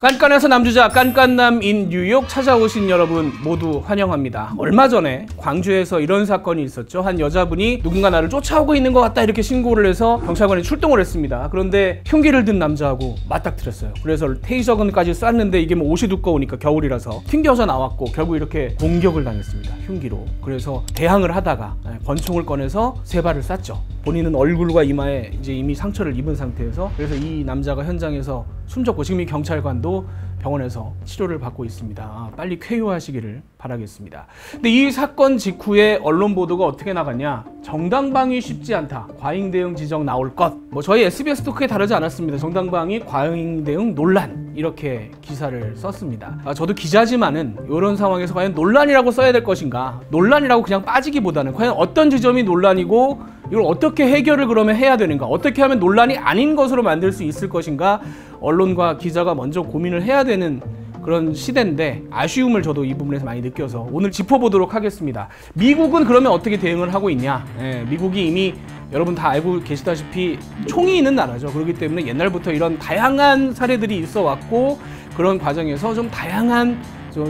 깐깐해서 남주자 깐깐남인 뉴욕 찾아오신 여러분 모두 환영합니다. 얼마 전에 광주에서 이런 사건이 있었죠. 한 여자분이 누군가 나를 쫓아오고 있는 것 같다 이렇게 신고를 해서 경찰관이 출동을 했습니다. 그런데 흉기를 든 남자하고 맞닥뜨렸어요. 그래서 테이저건까지 쐈는데 이게 뭐 옷이 두꺼우니까 겨울이라서 튕겨져 나왔고 결국 이렇게 공격을 당했습니다. 흉기로. 그래서 대항을 하다가 권총을 꺼내서 세 발을 쐈죠. 본인은 얼굴과 이마에 이제 이미 상처를 입은 상태에서, 그래서 이 남자가 현장에서 숨졌고 지금 이 경찰관도 병원에서 치료를 받고 있습니다. 빨리 쾌유하시기를 바라겠습니다. 근데 이 사건 직후에 언론 보도가 어떻게 나갔냐? 정당방위 쉽지 않다. 과잉 대응 지적 나올 것. 뭐 저희 SBS도 크게 다르지 않았습니다. 정당방위 과잉 대응 논란 이렇게 기사를 썼습니다. 저도 기자지만은 이런 상황에서 과연 논란이라고 써야 될 것인가? 논란이라고 그냥 빠지기보다는 과연 어떤 지점이 논란이고 이걸 어떻게 해결을 그러면 해야 되는가? 어떻게 하면 논란이 아닌 것으로 만들 수 있을 것인가? 언론과 기자가 먼저 고민을 해야 되는 그런 시대인데 아쉬움을 저도 이 부분에서 많이 느껴서 오늘 짚어보도록 하겠습니다. 미국은 그러면 어떻게 대응을 하고 있냐? 미국이 이미 여러분 다 알고 계시다시피 총이 있는 나라죠. 그렇기 때문에 옛날부터 이런 다양한 사례들이 있어 왔고 그런 과정에서 좀 다양한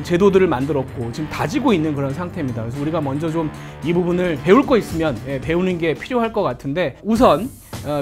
제도들을 만들었고 지금 다지고 있는 그런 상태입니다. 그래서 우리가 먼저 좀 이 부분을 배울 거 있으면 배우는 게 필요할 것 같은데, 우선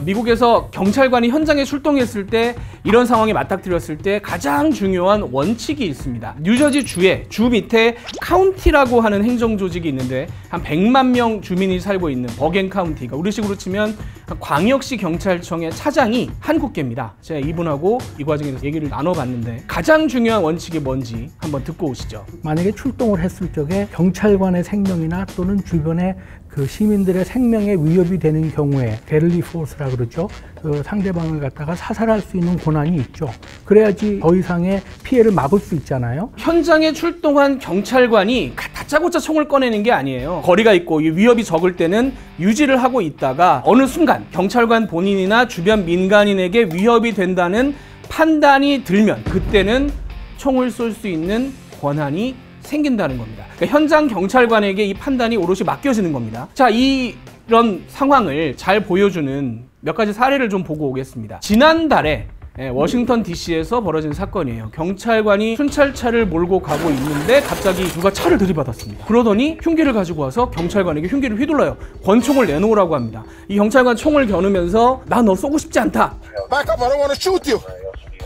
미국에서 경찰관이 현장에 출동했을 때 이런 상황에 맞닥뜨렸을 때 가장 중요한 원칙이 있습니다. 뉴저지 주에 주 밑에 카운티라고 하는 행정조직이 있는데 한 100만 명 주민이 살고 있는 버겐 카운티가 우리식으로 치면 광역시 경찰청의 차장이 한국계입니다. 제가 이분하고 이 과정에서 얘기를 나눠봤는데 가장 중요한 원칙이 뭔지 한번 듣고 오시죠. 만약에 출동을 했을 적에 경찰관의 생명이나 또는 주변의 그 시민들의 생명에 위협이 되는 경우에 데들리 포스라 그러죠. 그 상대방을 갖다가 사살할 수 있는 권한이 있죠. 그래야지 더 이상의 피해를 막을 수 있잖아요. 현장에 출동한 경찰관이 다짜고짜 총을 꺼내는 게 아니에요. 거리가 있고 위협이 적을 때는 유지를 하고 있다가 어느 순간 경찰관 본인이나 주변 민간인에게 위협이 된다는 판단이 들면 그때는 총을 쏠 수 있는 권한이 생긴다는 겁니다. 그러니까 현장 경찰관에게 이 판단이 오롯이 맡겨지는 겁니다. 자, 이런 상황을 잘 보여주는 몇 가지 사례를 좀 보고 오겠습니다. 지난달에 워싱턴 DC에서 벌어진 사건이에요. 경찰관이 순찰차를 몰고 가고 있는데 갑자기 누가 차를 들이받았습니다. 그러더니 흉기를 가지고 와서 경찰관에게 흉기를 휘둘러요. 권총을 내놓으라고 합니다. 이 경찰관 총을 겨누면서 나 너 쏘고 싶지 않다. Back up, I don't want to shoot you.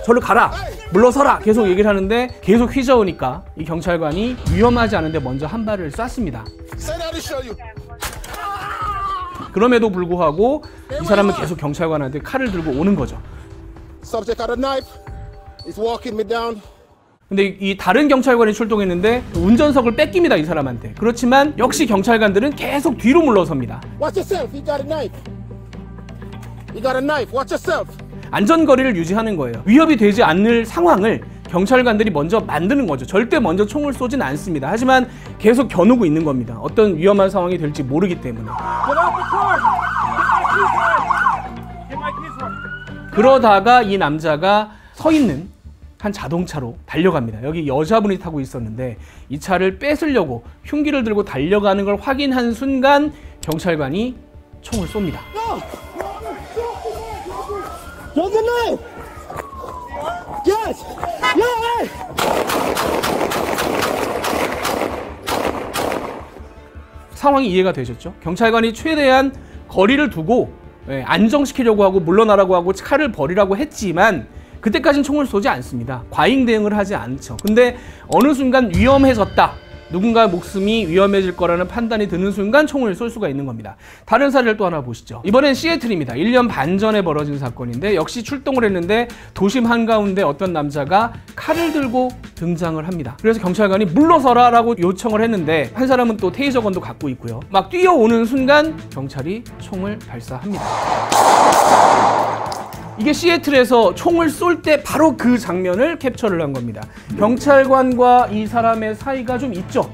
저를 가라, 물러서라 계속 얘기를 하는데 계속 휘저으니까 이 경찰관이 위험하지 않은데 먼저 한 발을 쐈습니다. 그럼에도 불구하고 이 사람은 계속 경찰관한테 칼을 들고 오는 거죠. Subject got a knife. He's walking me down. 근데 이 다른 경찰관이 출동했는데 운전석을 뺏깁니다, 이 사람한테. 그렇지만 역시 경찰관들은 계속 뒤로 물러섭니다. Watch yourself. He got a knife. He got a knife. Watch yourself. 안전거리를 유지하는 거예요. 위협이 되지 않을 상황을 경찰관들이 먼저 만드는 거죠. 절대 먼저 총을 쏘진 않습니다. 하지만 계속 겨누고 있는 겁니다. 어떤 위험한 상황이 될지 모르기 때문에. 그러다가 이 남자가 서 있는 한 자동차로 달려갑니다. 여기 여자분이 타고 있었는데 이 차를 뺏으려고 흉기를 들고 달려가는 걸 확인한 순간 경찰관이 총을 쏩니다. Hold the knife. Yes. Yeah. 상황이 이해가 되셨죠? 경찰관이 최대한 거리를 두고 안정시키려고 하고 물러나라고 하고 칼을 버리라고 했지만 그때까지는 총을 쏘지 않습니다. 과잉 대응을 하지 않죠. 근데 어느 순간 위험해졌다. 누군가 목숨이 위험해질 거라는 판단이 드는 순간 총을 쏠 수가 있는 겁니다. 다른 사례를 또 하나 보시죠. 이번엔 시애틀입니다. 1년 반 전에 벌어진 사건인데 역시 출동을 했는데 도심 한가운데 어떤 남자가 칼을 들고 등장을 합니다. 그래서 경찰관이 물러서라 라고 요청을 했는데 한 사람은 또 테이저건도 갖고 있고요. 막 뛰어오는 순간 경찰이 총을 발사합니다. 이게 시애틀에서 총을 쏠 때 바로 그 장면을 캡처를 한 겁니다. 경찰관과 이 사람의 사이가 좀 있죠.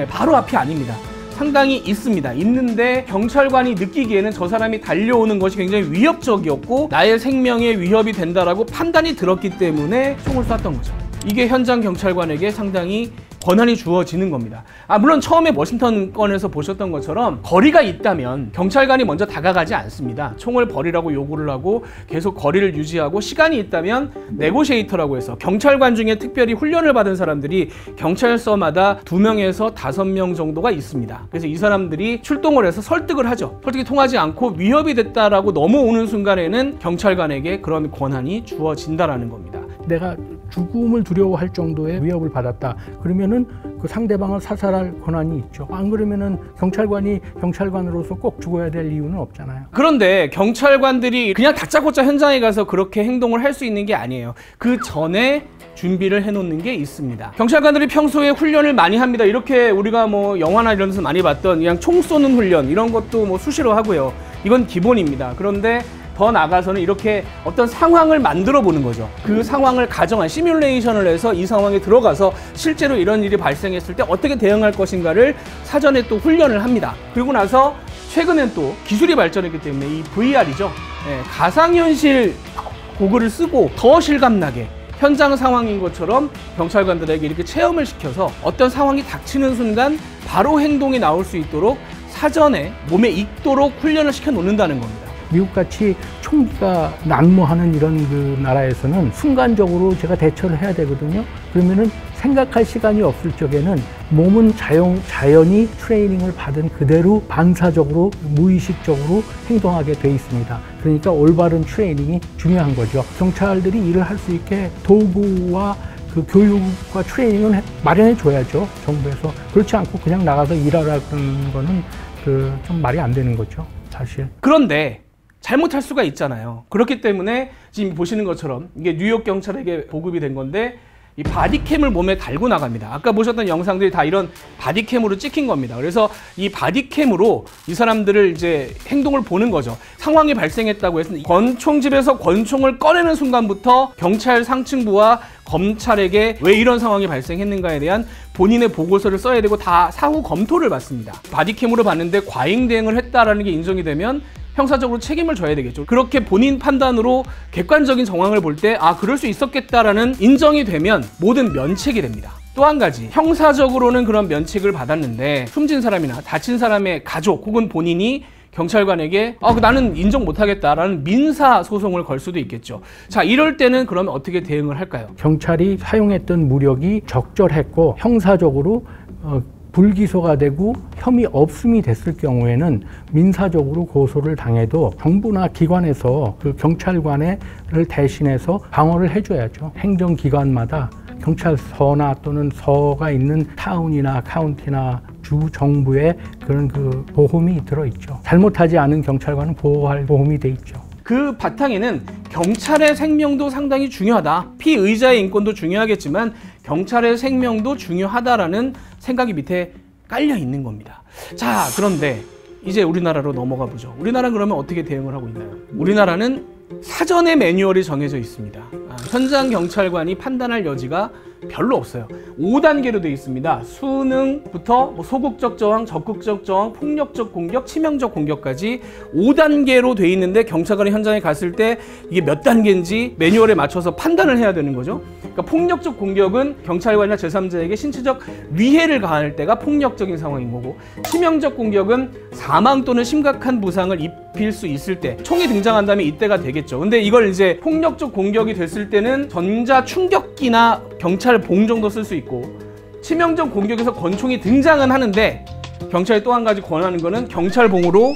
바로 앞이 아닙니다. 상당히 있습니다. 있는데 경찰관이 느끼기에는 저 사람이 달려오는 것이 굉장히 위협적이었고 나의 생명에 위협이 된다라고 판단이 들었기 때문에 총을 쐈던 거죠. 이게 현장 경찰관에게 상당히 권한이 주어지는 겁니다. 물론 처음에 워싱턴 건에서 보셨던 것처럼 거리가 있다면 경찰관이 먼저 다가가지 않습니다. 총을 버리라고 요구를 하고 계속 거리를 유지하고, 시간이 있다면 네고시에이터라고 해서 경찰관 중에 특별히 훈련을 받은 사람들이 경찰서마다 2명에서 5명 정도가 있습니다. 그래서 이 사람들이 출동을 해서 설득을 하죠. 설득이 통하지 않고 위협이 됐다라고 넘어오는 순간에는 경찰관에게 그런 권한이 주어진다라는 겁니다. 내가 죽음을 두려워할 정도의 위협을 받았다. 그러면은 그 상대방을 사살할 권한이 있죠. 안 그러면은 경찰관이 경찰관으로서 꼭 죽어야 될 이유는 없잖아요. 그런데 경찰관들이 그냥 다짜고짜 현장에 가서 그렇게 행동을 할 수 있는 게 아니에요. 그 전에 준비를 해놓는 게 있습니다. 경찰관들이 평소에 훈련을 많이 합니다. 이렇게 우리가 뭐 영화나 이런 데서 많이 봤던 그냥 총 쏘는 훈련, 이런 것도 뭐 수시로 하고요. 이건 기본입니다. 그런데 더 나아가서는 이렇게 어떤 상황을 만들어 보는 거죠. 그 상황을 가정한 시뮬레이션을 해서 이 상황에 들어가서 실제로 이런 일이 발생했을 때 어떻게 대응할 것인가를 사전에 또 훈련을 합니다. 그리고 나서 최근엔 또 기술이 발전했기 때문에 이 VR이죠. 가상현실 고글을 쓰고 더 실감나게 현장 상황인 것처럼 경찰관들에게 이렇게 체험을 시켜서 어떤 상황이 닥치는 순간 바로 행동이 나올 수 있도록 사전에 몸에 익도록 훈련을 시켜 놓는다는 겁니다. 미국같이 총기가 난무하는 이런 그 나라에서는 순간적으로 제가 대처를 해야 되거든요. 그러면은 생각할 시간이 없을 적에는 몸은 자연히 트레이닝을 받은 그대로 반사적으로 무의식적으로 행동하게 돼 있습니다. 그러니까 올바른 트레이닝이 중요한 거죠. 경찰들이 일을 할 수 있게 도구와 그 교육과 트레이닝은 마련해 줘야죠, 정부에서. 그렇지 않고 그냥 나가서 일하라 그러는 거는 좀 말이 안 되는 거죠, 사실. 그런데 잘못할 수가 있잖아요. 그렇기 때문에 지금 보시는 것처럼 이게 뉴욕 경찰에게 보급이 된 건데, 이 바디캠을 몸에 달고 나갑니다. 아까 보셨던 영상들이 다 이런 바디캠으로 찍힌 겁니다. 그래서 이 바디캠으로 이 사람들을 이제 행동을 보는 거죠. 상황이 발생했다고 해서 권총집에서 권총을 꺼내는 순간부터 경찰 상층부와 검찰에게 왜 이런 상황이 발생했는가에 대한 본인의 보고서를 써야 되고 다 사후 검토를 받습니다. 바디캠으로 봤는데 과잉 대응을 했다라는 게 인정이 되면 형사적으로 책임을 져야 되겠죠. 그렇게 본인 판단으로 객관적인 정황을 볼 때 그럴 수 있었겠다라는 인정이 되면 모든 면책이 됩니다. 또 한 가지, 형사적으로는 그런 면책을 받았는데 숨진 사람이나 다친 사람의 가족 혹은 본인이 경찰관에게 나는 인정 못하겠다라는 민사 소송을 걸 수도 있겠죠. 자, 이럴 때는 그러면 어떻게 대응을 할까요? 경찰이 사용했던 무력이 적절했고 형사적으로 불기소가 되고 혐의 없음이 됐을 경우에는 민사적으로 고소를 당해도 정부나 기관에서 그 경찰관을 대신해서 방어를 해줘야죠. 행정기관마다 경찰서나 또는 서가 있는 타운이나 카운티나 주 정부의 그런 그 보험이 들어있죠. 잘못하지 않은 경찰관은 보호할 보험이 돼 있죠. 그 바탕에는 경찰의 생명도 상당히 중요하다. 피의자의 인권도 중요하겠지만 경찰의 생명도 중요하다라는 생각이 밑에 깔려 있는 겁니다. 자, 그런데 이제 우리나라로 넘어가 보죠. 우리나라는 그러면 어떻게 대응을 하고 있나요? 우리나라는 사전에 매뉴얼이 정해져 있습니다. 현장 경찰관이 판단할 여지가 별로 없어요. 5단계로 되어 있습니다. 수능부터 소극적 저항, 적극적 저항, 폭력적 공격, 치명적 공격까지 5단계로 되어 있는데 경찰관이 현장에 갔을 때 이게 몇 단계인지 매뉴얼에 맞춰서 판단을 해야 되는 거죠. 그러니까 폭력적 공격은 경찰관이나 제3자에게 신체적 위해를 가할 때가 폭력적인 상황인 거고, 치명적 공격은 사망 또는 심각한 부상을 입힐 수 있을 때, 총이 등장한다면 이때가 되겠죠. 근데 이걸 이제 폭력적 공격이 됐을 때는 전자 충격기나 경찰 봉 정도 쓸 수 있고, 치명적 공격에서 권총이 등장은 하는데 경찰이 또 한 가지 권하는 거는 경찰봉으로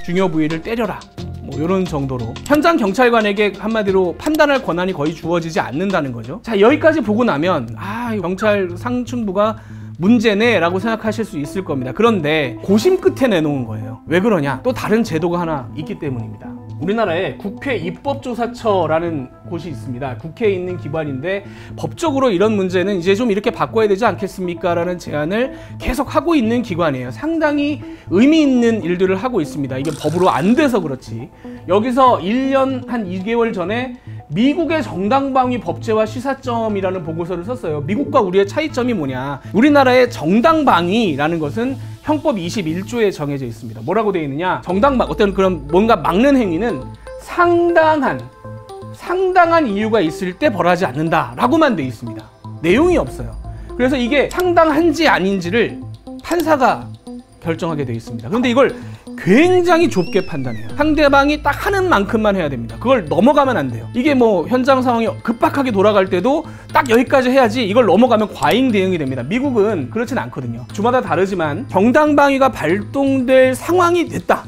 중요 부위를 때려라, 뭐 이런 정도로 현장 경찰관에게 한마디로 판단할 권한이 거의 주어지지 않는다는 거죠. 자, 여기까지 보고 나면 경찰 상층부가 문제네 라고 생각하실 수 있을 겁니다. 그런데 고심 끝에 내놓은 거예요. 왜 그러냐? 또 다른 제도가 하나 있기 때문입니다. 우리나라에 국회 입법조사처라는 곳이 있습니다. 국회에 있는 기관인데 법적으로 이런 문제는 이제 좀 이렇게 바꿔야 되지 않겠습니까? 라는 제안을 계속 하고 있는 기관이에요. 상당히 의미 있는 일들을 하고 있습니다. 이게 법으로 안 돼서 그렇지. 여기서 1년 한 2개월 전에 미국의 정당방위 법제화 시사점이라는 보고서를 썼어요. 미국과 우리의 차이점이 뭐냐. 우리나라의 정당방위라는 것은 형법 21조에 정해져 있습니다. 뭐라고 되어 있느냐. 어떤 그런 뭔가 막는 행위는 상당한 이유가 있을 때 벌하지 않는다라고만 되어 있습니다. 내용이 없어요. 그래서 이게 상당한지 아닌지를 판사가 결정하게 되어 있습니다. 그런데 이걸 굉장히 좁게 판단해요. 상대방이 딱 하는 만큼만 해야 됩니다. 그걸 넘어가면 안 돼요. 이게 뭐 현장 상황이 급박하게 돌아갈 때도 딱 여기까지 해야지, 이걸 넘어가면 과잉 대응이 됩니다. 미국은 그렇진 않거든요. 주마다 다르지만 정당방위가 발동될 상황이 됐다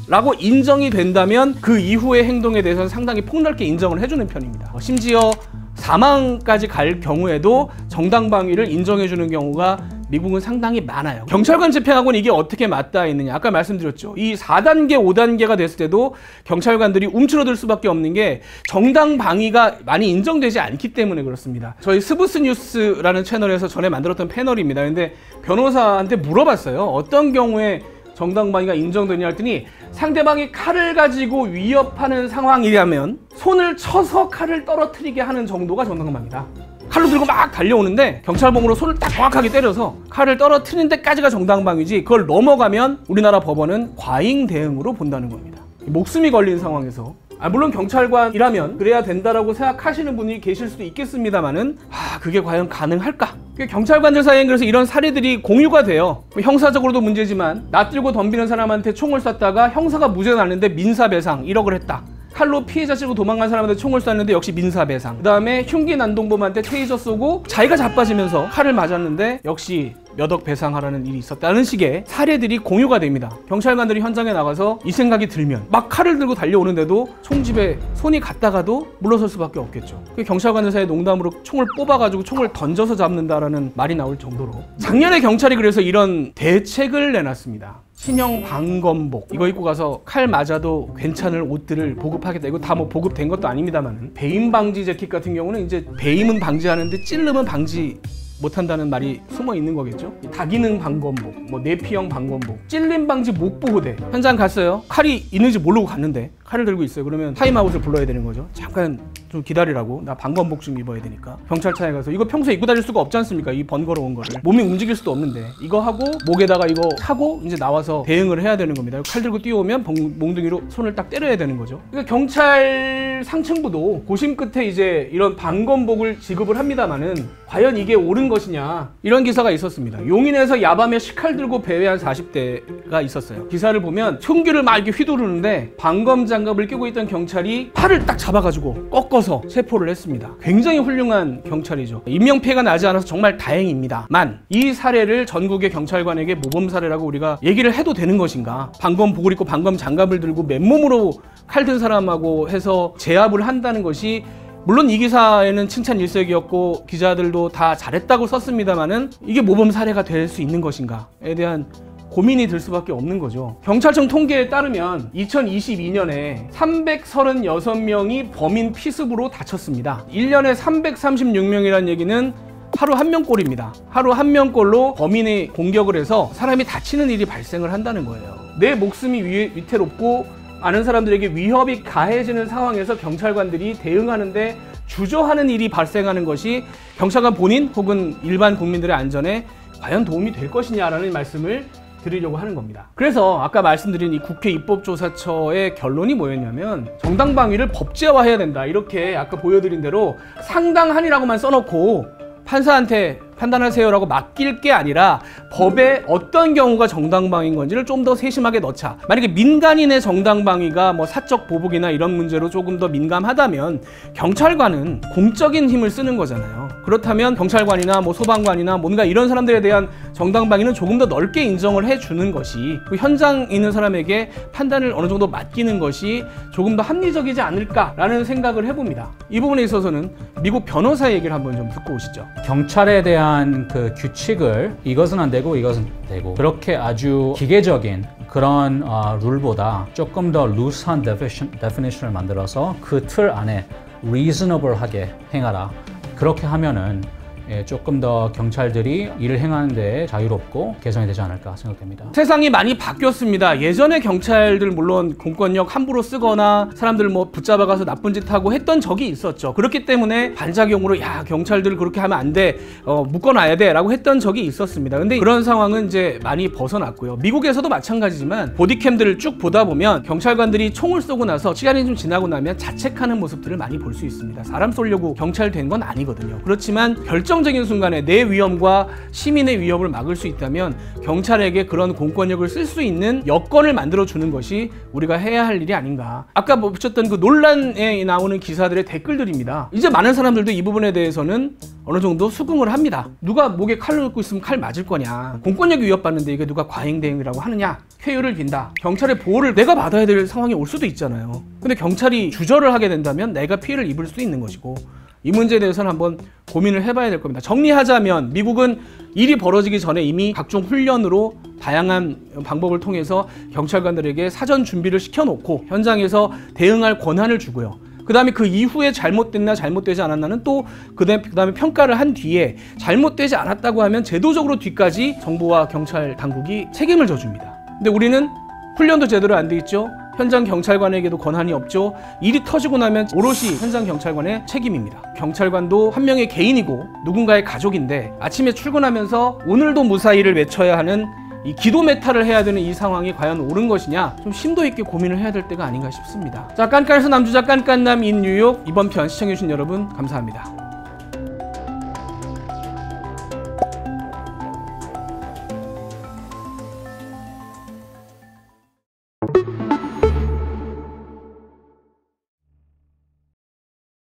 라고 인정이 된다면 그 이후의 행동에 대해서는 상당히 폭넓게 인정을 해주는 편입니다. 심지어 사망까지 갈 경우에도 정당방위를 인정해주는 경우가 미국은 상당히 많아요. 경찰관 집행하고는 이게 어떻게 맞닿아 있느냐, 아까 말씀드렸죠. 이 4단계, 5단계가 됐을 때도 경찰관들이 움츠러들 수밖에 없는 게 정당방위가 많이 인정되지 않기 때문에 그렇습니다. 저희 스브스 뉴스라는 채널에서 전에 만들었던 패널입니다. 근데 변호사한테 물어봤어요. 어떤 경우에 정당방위가 인정되냐 했더니 상대방이 칼을 가지고 위협하는 상황이라면 손을 쳐서 칼을 떨어뜨리게 하는 정도가 정당방위다. 칼로 들고 막 달려오는데 경찰봉으로 손을 딱 정확하게 때려서 칼을 떨어뜨리는 데까지가 정당방위지, 그걸 넘어가면 우리나라 법원은 과잉 대응으로 본다는 겁니다. 목숨이 걸린 상황에서 물론 경찰관이라면 그래야 된다라고 생각하시는 분이 계실 수도 있겠습니다만은 그게 과연 가능할까? 경찰관들 사이엔 그래서 이런 사례들이 공유가 돼요. 형사적으로도 문제지만 나 들고 덤비는 사람한테 총을 쐈다가 형사가 무죄가 났는데 민사배상 1억을 했다. 칼로 피해자 치고 도망간 사람한테 총을 쐈는데 역시 민사배상. 그 다음에 흉기 난동범한테 테이저 쏘고 자기가 자빠지면서 칼을 맞았는데 역시 몇억 배상하라는 일이 있었다는 식의 사례들이 공유가 됩니다. 경찰관들이 현장에 나가서 이 생각이 들면 막 칼을 들고 달려오는데도 총집에 손이 갔다가도 물러설 수밖에 없겠죠. 경찰관들 사이에 농담으로 총을 뽑아가지고 총을 던져서 잡는다라는 말이 나올 정도로. 작년에 경찰이 그래서 이런 대책을 내놨습니다. 신형 방검복, 이거 입고 가서 칼 맞아도 괜찮을 옷들을 보급하겠다. 이거 다 뭐 보급된 것도 아닙니다만, 배임 방지 재킷 같은 경우는 이제 배임은 방지하는데 찔름은 방지 못한다는 말이 숨어 있는 거겠죠. 다기능 방검복, 뭐 내피형 방검복, 찔림 방지 목보호대. 현장 갔어요. 칼이 있는지 모르고 갔는데 칼을 들고 있어요. 그러면 타임아웃을 불러야 되는 거죠. 잠깐 좀 기다리라고, 나 방검복 좀 입어야 되니까. 경찰차에 가서 이거 평소에 입고 다닐 수가 없지 않습니까? 이 번거로운 거를 몸이 움직일 수도 없는데 이거 하고 목에다가 이거 하고 이제 나와서 대응을 해야 되는 겁니다. 칼 들고 뛰어오면 몽둥이로 손을 딱 때려야 되는 거죠. 그러니까 경찰 상층부도 고심 끝에 이제 이런 방검복을 지급을 합니다만은 과연 이게 옳은 것이냐, 이런 기사가 있었습니다. 용인에서 야밤에 식칼 들고 배회한 40대가 있었어요. 기사를 보면 총기를 막 이렇게 휘두르는데 방검 장갑을 끼고 있던 경찰이 팔을 딱 잡아가지고 꺾어서 체포를 했습니다. 굉장히 훌륭한 경찰이죠. 인명피해가 나지 않아서 정말 다행입니다만, 이 사례를 전국의 경찰관에게 모범 사례라고 우리가 얘기를 해도 되는 것인가? 방검복을 입고 방검 장갑을 들고 맨몸으로 칼 든 사람하고 해서 제압을 한다는 것이, 물론 이 기사에는 칭찬 일색이었고 기자들도 다 잘했다고 썼습니다만은 이게 모범 사례가 될 수 있는 것인가에 대한 고민이 들 수밖에 없는 거죠. 경찰청 통계에 따르면 2022년에 336명이 범인 피습으로 다쳤습니다. 1년에 336명이라는 얘기는 하루 한 명꼴입니다. 하루 한 명꼴로 범인이 공격을 해서 사람이 다치는 일이 발생을 한다는 거예요. 내 목숨이 위태롭고 많은 사람들에게 위협이 가해지는 상황에서 경찰관들이 대응하는데 주저하는 일이 발생하는 것이 경찰관 본인 혹은 일반 국민들의 안전에 과연 도움이 될 것이냐라는 말씀을 드리려고 하는 겁니다. 그래서 아까 말씀드린 이 국회 입법조사처의 결론이 뭐였냐면, 정당방위를 법제화해야 된다, 이렇게 아까 보여드린 대로 상당한이라고만 써놓고 판사한테 판단하세요라고 맡길 게 아니라 법에 어떤 경우가 정당방위인 건지를 좀 더 세심하게 넣자. 만약에 민간인의 정당방위가 뭐 사적 보복이나 이런 문제로 조금 더 민감하다면 경찰관은 공적인 힘을 쓰는 거잖아요. 그렇다면 경찰관이나 뭐 소방관이나 뭔가 이런 사람들에 대한 정당방위는 조금 더 넓게 인정을 해주는 것이, 그 현장 있는 사람에게 판단을 어느 정도 맡기는 것이 조금 더 합리적이지 않을까라는 생각을 해봅니다. 이 부분에 있어서는 미국 변호사 얘기를 한번 좀 듣고 오시죠. 경찰에 대한 그 규칙을 이것은 안 되고 이것은 되고 그렇게 아주 기계적인 그런 룰보다 조금 더 루스한 definition을 만들어서 그 틀 안에 reasonable하게 행하라. 그렇게 하면은 조금 더 경찰들이 일을 행하는 데 자유롭고 개선이 되지 않을까 생각됩니다. 세상이 많이 바뀌었습니다. 예전에 경찰들 물론 공권력 함부로 쓰거나 사람들 뭐 붙잡아가서 나쁜 짓 하고 했던 적이 있었죠. 그렇기 때문에 반작용으로 야, 경찰들 그렇게 하면 안 돼, 묶어놔야 돼 라고 했던 적이 있었습니다. 근데 그런 상황은 이제 많이 벗어났고요. 미국에서도 마찬가지지만 보디캠들을 쭉 보다 보면 경찰관들이 총을 쏘고 나서 시간이 좀 지나고 나면 자책하는 모습들을 많이 볼 수 있습니다. 사람 쏘려고 경찰 된 건 아니거든요. 그렇지만 결정 결정적인 순간에 내 위험과 시민의 위협을 막을 수 있다면 경찰에게 그런 공권력을 쓸 수 있는 여건을 만들어주는 것이 우리가 해야 할 일이 아닌가. 아까 보셨던 그 논란에 나오는 기사들의 댓글들입니다. 이제 많은 사람들도 이 부분에 대해서는 어느 정도 수긍을 합니다. 누가 목에 칼을 얹고 있으면 칼 맞을 거냐. 공권력이 위협받는데 이게 누가 과잉대응이라고 하느냐. 쾌유를 빈다. 경찰의 보호를 내가 받아야 될 상황이 올 수도 있잖아요. 근데 경찰이 주저를 하게 된다면 내가 피해를 입을 수도 있는 것이고, 이 문제에 대해서는 한번 고민을 해봐야 될 겁니다. 정리하자면 미국은 일이 벌어지기 전에 이미 각종 훈련으로 다양한 방법을 통해서 경찰관들에게 사전 준비를 시켜놓고 현장에서 대응할 권한을 주고요. 그 다음에 그 이후에 잘못됐나 잘못되지 않았나는 또 그 다음에 평가를 한 뒤에 잘못되지 않았다고 하면 제도적으로 뒤까지 정부와 경찰 당국이 책임을 져줍니다. 근데 우리는 훈련도 제대로 안 돼 있죠. 현장 경찰관에게도 권한이 없죠. 일이 터지고 나면 오롯이 현장 경찰관의 책임입니다. 경찰관도 한 명의 개인이고 누군가의 가족인데 아침에 출근하면서 오늘도 무사히를 외쳐야 하는 이 기도 메타를 해야 되는 이 상황이 과연 옳은 것이냐, 좀 심도 있게 고민을 해야 될 때가 아닌가 싶습니다. 자, 깐깐해서 남주자 깐깐남 인 뉴욕, 이번 편 시청해주신 여러분 감사합니다.